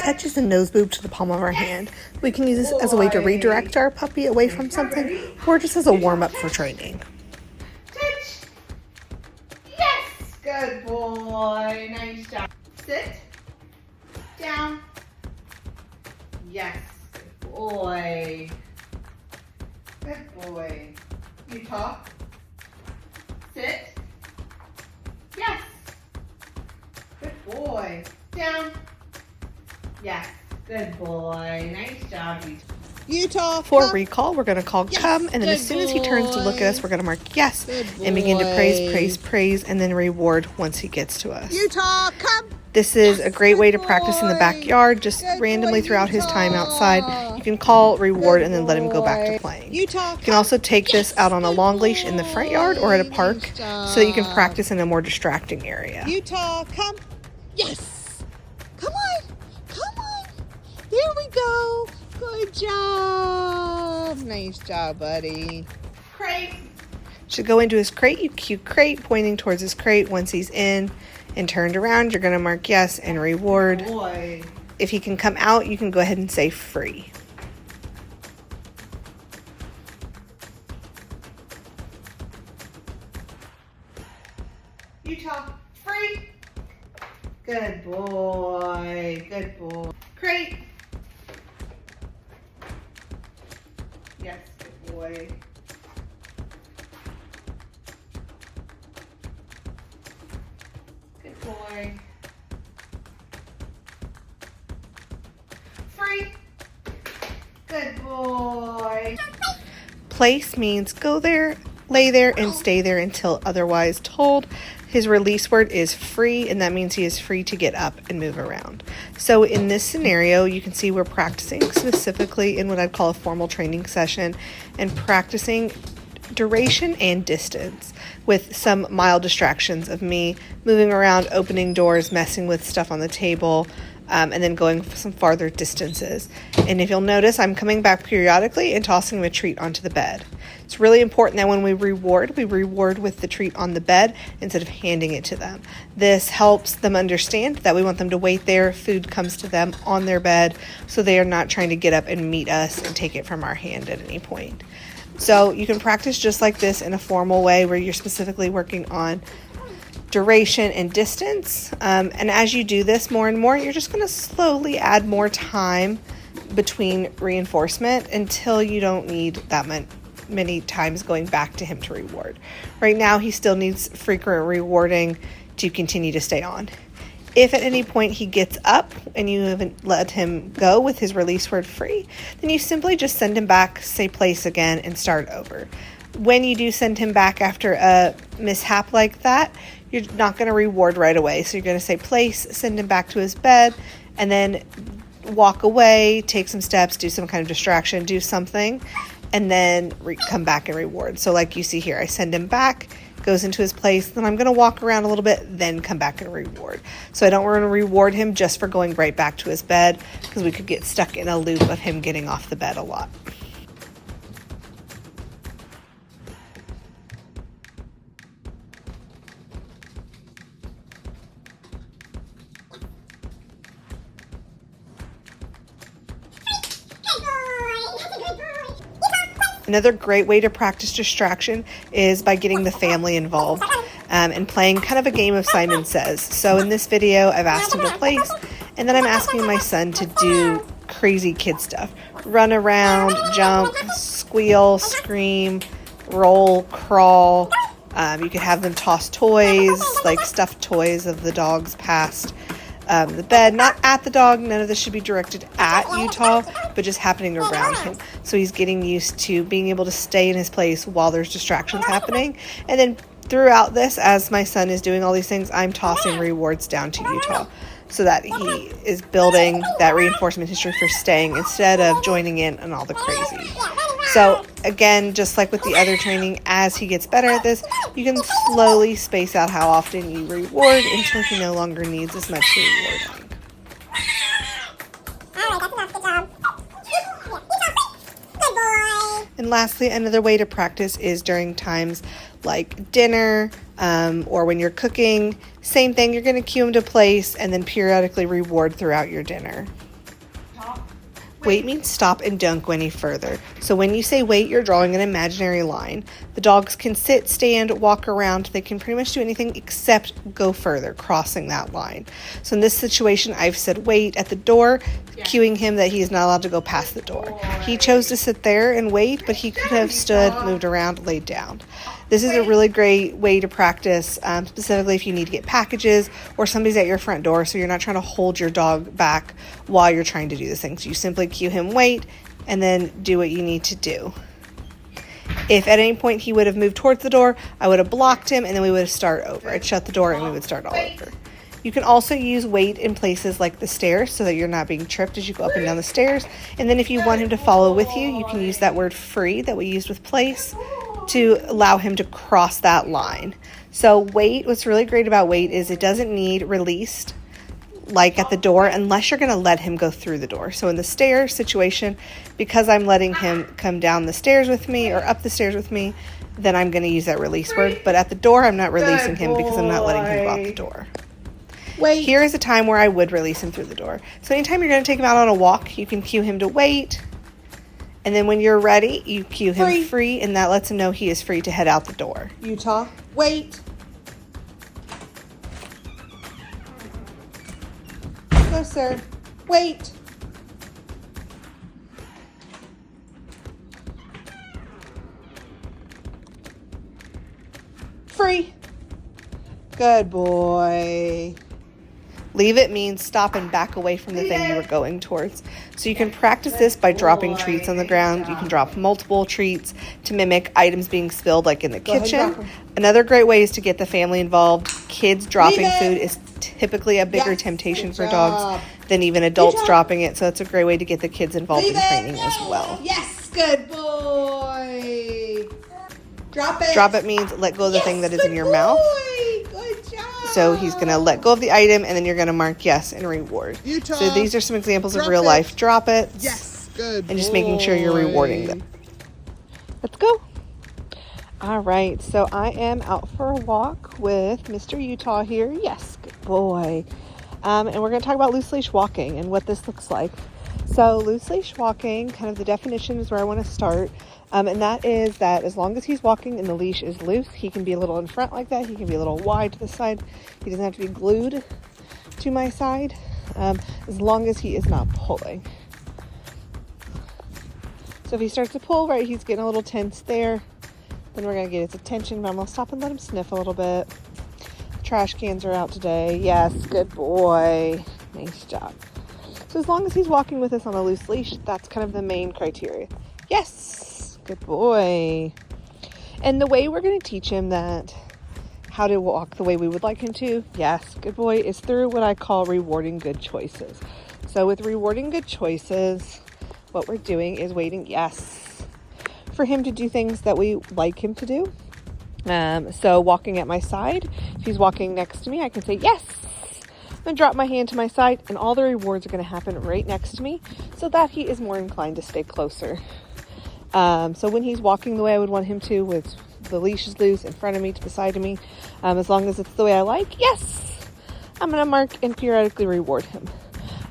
touches the nose boob to the palm of our hand. We can use this as a way to redirect our puppy away from something, or just as a warm-up for training. Touch. Yes, good boy. Nice job. Sit. Down. Yes, good boy. Good boy. Utah. Sit. Yes. Good boy. Down. Yes. Good boy. Nice job, Utah. For recall, we're going to call come, and then as soon as he turns to look at us, we're going to mark yes, and begin to praise, and then reward once he gets to us. Utah, come. This is a great way to practice in the backyard, just randomly throughout his time outside. You can call, reward, and then let him go back to playing. You can also take this out on a long leash in the front yard or at a park so that you can practice in a more distracting area. Utah, come. Yes. Come on. Come on. There we go. Good job. Nice job, buddy. Crate. Should go into his crate, you cue crate, pointing towards his crate. Once he's in and turned around, you're going to mark yes and reward. Boy. If he can come out, you can go ahead and say free. Utah, free. Good boy. Good boy. Crate. Yes, good boy. Good boy. Free. Good boy. Place means go there, lay there, and stay there until otherwise told. His release word is free, and that means he is free to get up and move around. So in this scenario, you can see we're practicing specifically in what I'd call a formal training session and practicing duration and distance with some mild distractions of me moving around, opening doors, messing with stuff on the table, and then going for some farther distances. And if you'll notice, I'm coming back periodically and tossing him a treat onto the bed. It's really important that when we reward with the treat on the bed instead of handing it to them. This helps them understand that we want them to wait there. Food comes to them on their bed, so they are not trying to get up and meet us and take it from our hand at any point. So you can practice just like this in a formal way where you're specifically working on duration and distance. And as you do this more and more, you're just going to slowly add more time between reinforcement until you don't need that many times going back to him to reward. Right now, he still needs frequent rewarding to continue to stay on. If at any point he gets up and you haven't let him go with his release word free, then you simply just send him back, say place again, and start over. When you do send him back after a mishap like that, you're not going to reward right away. So you're going to say place, send him back to his bed, and then walk away, take some steps, do some kind of distraction, do something, and then come back and reward. So like you see here, I send him back, goes into his place, then I'm going to walk around a little bit, then come back and reward. So I don't want to reward him just for going right back to his bed, because we could get stuck in a loop of him getting off the bed a lot. Another great way to practice distraction is by getting the family involved and playing kind of a game of Simon Says. So in this video, I've asked him to place, and then I'm asking my son to do crazy kid stuff. Run around, jump, squeal, scream, roll, crawl. You could have them toss toys, like stuffed toys of the dogs past the bed, not at the dog. None of this should be directed at Utah, but just happening around him. So he's getting used to being able to stay in his place while there's distractions happening. And then throughout this, as my son is doing all these things, I'm tossing rewards down to Utah so that he is building that reinforcement history for staying instead of joining in on all the crazy. So again, just like with the other training, as he gets better at this, you can slowly space out how often you reward until he no longer needs as much rewarding. And lastly, another way to practice is during times like dinner or when you're cooking. Same thing, you're going to cue him to place and then periodically reward throughout your dinner. Wait means stop and don't go any further. So when you say wait, you're drawing an imaginary line. The dogs can sit, stand, walk around. They can pretty much do anything except go further, crossing that line. So in this situation, I've said wait at the door, cueing him that he is not allowed to go past the door. He chose to sit there and wait, but he could have stood, moved around, laid down. This is a really great way to practice, specifically if you need to get packages or somebody's at your front door, so you're not trying to hold your dog back while you're trying to do the things. You simply cue him, wait, and then do what you need to do. If at any point he would have moved towards the door, I would have blocked him, and then we would have started over. I'd shut the door, and we would start all over. You can also use wait in places like the stairs so that you're not being tripped as you go up and down the stairs. And then if you want him to follow with you, you can use that word free that we used with place to allow him to cross that line. So wait, what's really great about wait is it doesn't need released like at the door unless you're going to let him go through the door. So in the stairs situation, because I'm letting him come down the stairs with me or up the stairs with me, then I'm going to use that release word. But at the door, I'm not releasing him because I'm not letting him go out the door. Wait. Here is a time where I would release him through the door. So anytime you're going to take him out on a walk, you can cue him to wait. And then when you're ready, you cue him free, and that lets him know he is free to head out the door. Utah, wait. Go, sir. Wait. Free. Good boy. Leave it means stop and back away from the thing you were going towards. So you can practice this by dropping treats on the ground. You can drop multiple treats to mimic items being spilled like in the kitchen. Another great way is to get the family involved. Kids dropping food is typically a bigger temptation for dogs than even adults dropping it. So it's a great way to get the kids involved in training as well. Yes, good boy. Drop it. Drop it means let go of the thing that is in your mouth. Good job. So he's going to let go of the item, and then you're going to mark yes and reward. Utah, so these are some examples of real life drop it. Yes, good. And just making sure you're rewarding them. Let's go. All right, so I am out for a walk with Mr. Utah here. Yes, good boy. And we're going to talk about loose leash walking and what this looks like. So loose leash walking, kind of the definition is where I want to start. And that is that as long as he's walking and the leash is loose, he can be a little in front like that. He can be a little wide to the side. He doesn't have to be glued to my side, as long as he is not pulling. So if he starts to pull, right, he's getting a little tense there. Then we're going to get his attention, but I'm going to stop and let him sniff a little bit. Trash cans are out today. Yes, good boy. Nice job. So as long as he's walking with us on a loose leash, that's kind of the main criteria. Yes, good boy. And the way we're going to teach him that how to walk the way we would like him to, yes, good boy, is through what I call rewarding good choices. So with rewarding good choices, what we're doing is waiting, yes, for him to do things that we like him to do. So walking at my side, if he's walking next to me, I can say, yes. I'm going to drop my hand to my side, and all the rewards are going to happen right next to me so that he is more inclined to stay closer. So when he's walking the way I would want him to, with the leash is loose in front of me, to the side of me, as long as it's the way I like, yes, I'm going to mark and periodically reward him.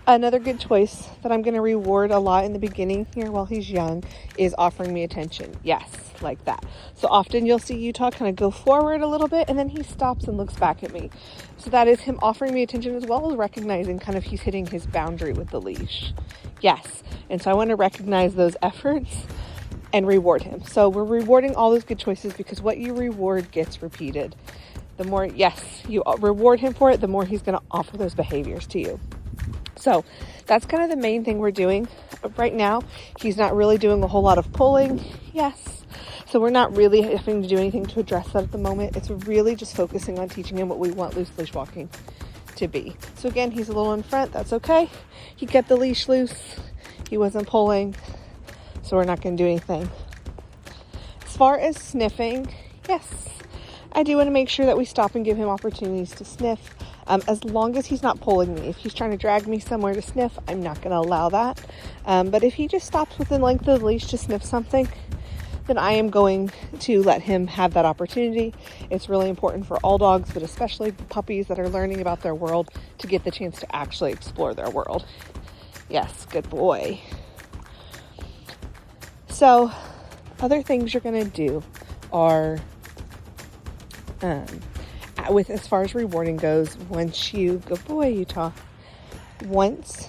Another good choice that I'm going to reward a lot in the beginning here while he's young is offering me attention. Yes, like that. So often you'll see Utah kind of go forward a little bit and then he stops and looks back at me. So that is him offering me attention as well as recognizing kind of he's hitting his boundary with the leash. Yes. And so I want to recognize those efforts and reward him. So we're rewarding all those good choices because what you reward gets repeated. The more, yes, you reward him for it, the more he's going to offer those behaviors to you. So that's kind of the main thing we're doing right now. He's not really doing a whole lot of pulling. Yes. So we're not really having to do anything to address that at the moment. It's really just focusing on teaching him what we want loose leash walking to be. So again, he's a little in front. That's okay. He kept the leash loose. He wasn't pulling. So we're not going to do anything. As far as sniffing, yes, I do want to make sure that we stop and give him opportunities to sniff. As long as he's not pulling me. If he's trying to drag me somewhere to sniff, I'm not going to allow that. But if he just stops within length of the leash to sniff something, then I am going to let him have that opportunity. It's really important for all dogs, but especially puppies that are learning about their world, to get the chance to actually explore their world. Yes, good boy. So other things you're going to do are, with as far as rewarding goes, good boy, Utah. Once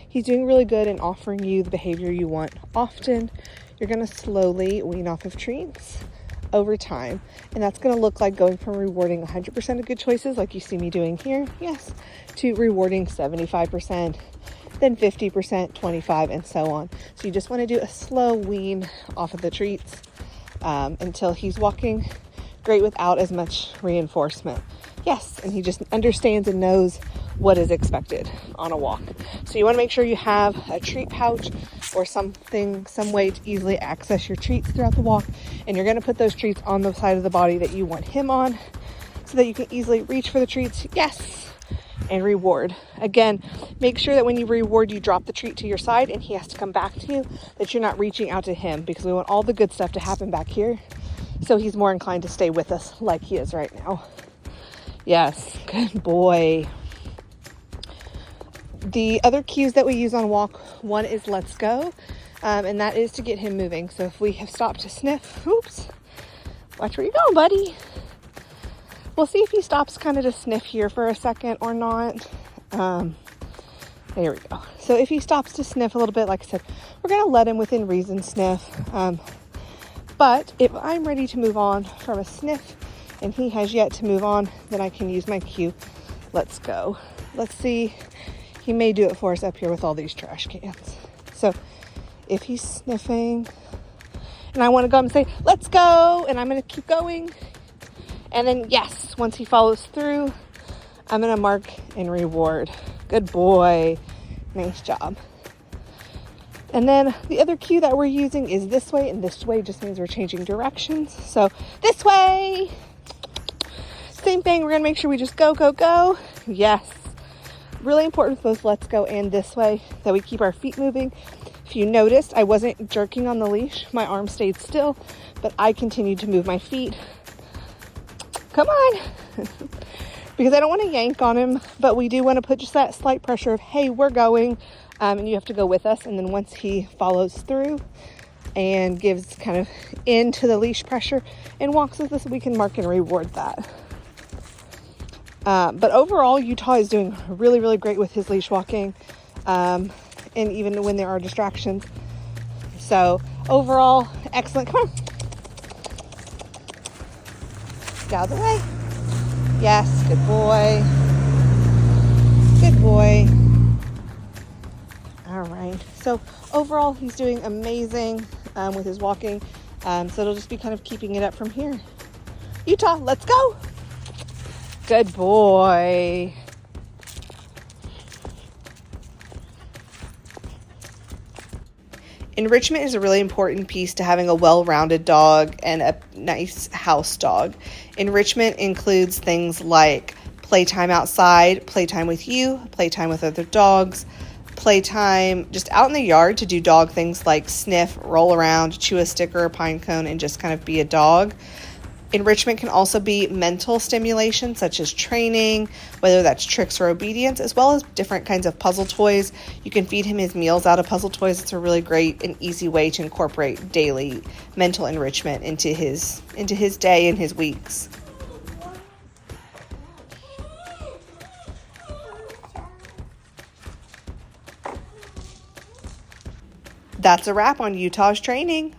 he's doing really good and offering you the behavior you want often, you're going to slowly wean off of treats over time. And that's going to look like going from rewarding 100% of good choices, like you see me doing here, yes, to rewarding 75%, then 50%, 25%, and so on. So you just want to do a slow wean off of the treats until he's walking great without as much reinforcement. Yes, and he just understands and knows what is expected on a walk. So you want to make sure you have a treat pouch or some way to easily access your treats throughout the walk. And you're going to put those treats on the side of the body that you want him on so that you can easily reach for the treats. Yes. And reward. Again, make sure that when you reward, you drop the treat to your side and he has to come back to you, that you're not reaching out to him, because we want all the good stuff to happen back here so he's more inclined to stay with us like he is right now. Yes, good boy. The other cues that we use on walk, one is let's go, and that is to get him moving. So if we have stopped to sniff, oops, watch where you're going, buddy. We'll see if he stops kind of to sniff here for a second or not. There we go. So if he stops to sniff a little bit, like I said, we're going to let him within reason sniff. But if I'm ready to move on from a sniff and he has yet to move on, then I can use my cue, let's go. Let's see. He may do it for us up here with all these trash cans. So if he's sniffing and I want to go and say, let's go, and I'm going to keep going. And then, yes, once he follows through, I'm going to mark and reward. Good boy. Nice job. And then the other cue that we're using is this way, and this way just means we're changing directions. So this way. Same thing. We're going to make sure we just go, go, go. Yes. Really important with both let's go and this way that we keep our feet moving. If you noticed, I wasn't jerking on the leash. My arm stayed still, but I continued to move my feet. Come on. Because I don't want to yank on him, but we do want to put just that slight pressure of, hey, we're going, and you have to go with us. And then once he follows through and gives kind of into the leash pressure and walks with us, we can mark and reward that. But overall, Utah is doing really, really great with his leash walking, and even when there are distractions. So overall, excellent. Come on. Get out of the way. Yes, good boy. Good boy. All right. So overall, he's doing amazing with his walking. So it'll just be kind of keeping it up from here. Utah, let's go. Good boy. Enrichment is a really important piece to having a well-rounded dog and a nice house dog. Enrichment includes things like playtime outside, playtime with you, playtime with other dogs, playtime just out in the yard to do dog things like sniff, roll around, chew a stick or a pine cone, and just kind of be a dog. Enrichment can also be mental stimulation, such as training, whether that's tricks or obedience, as well as different kinds of puzzle toys. You can feed him his meals out of puzzle toys. It's a really great and easy way to incorporate daily mental enrichment into his day and his weeks. That's a wrap on Utah's training.